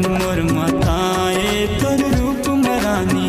मन मोर माताए तोर रूप मरानी।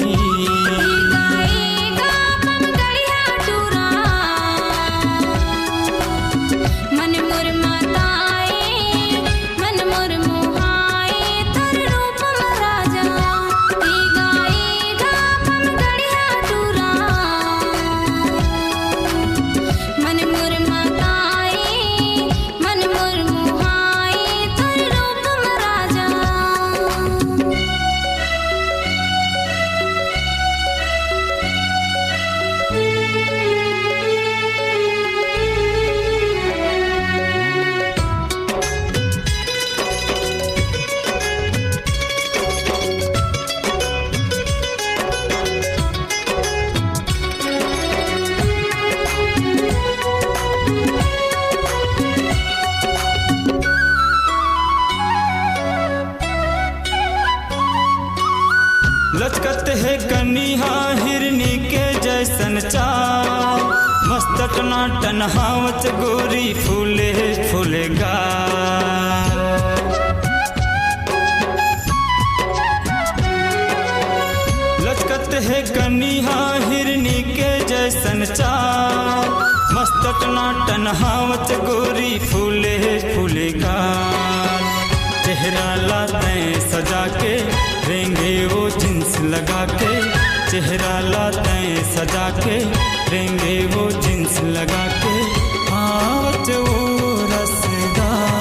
लचकत है कन्हा हिरनी के जैसन चाल, मस्त टनाटन हावच गोरी फूले फूलेगा। लचकत है कन्हा हिरनी के जैसन चाल, मस्त टनाटन हावच गोरी फूले फूलेगा। चेहरा लाते सजा के रेंगे वो जिन्स लगा के, चेहरा लाते सजा के रेंगे वो जिन्स लगा के, आवच वो रसदार।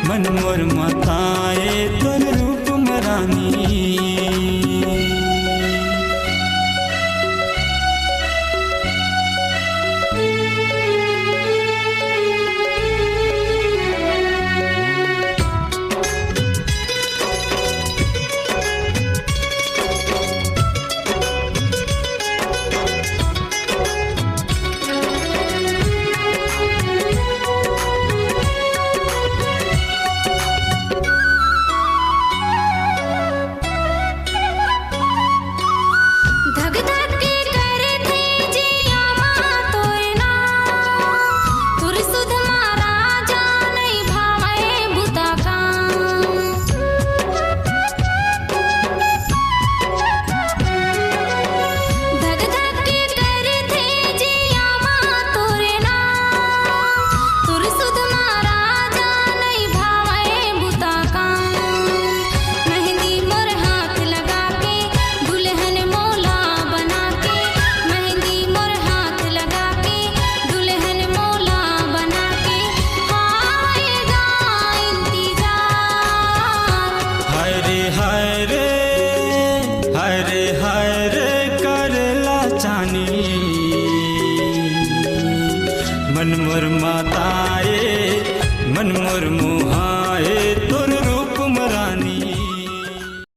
मन मोर माताए तोर रूप मरानी। मन मोर माताए मन मोर मुहाए तो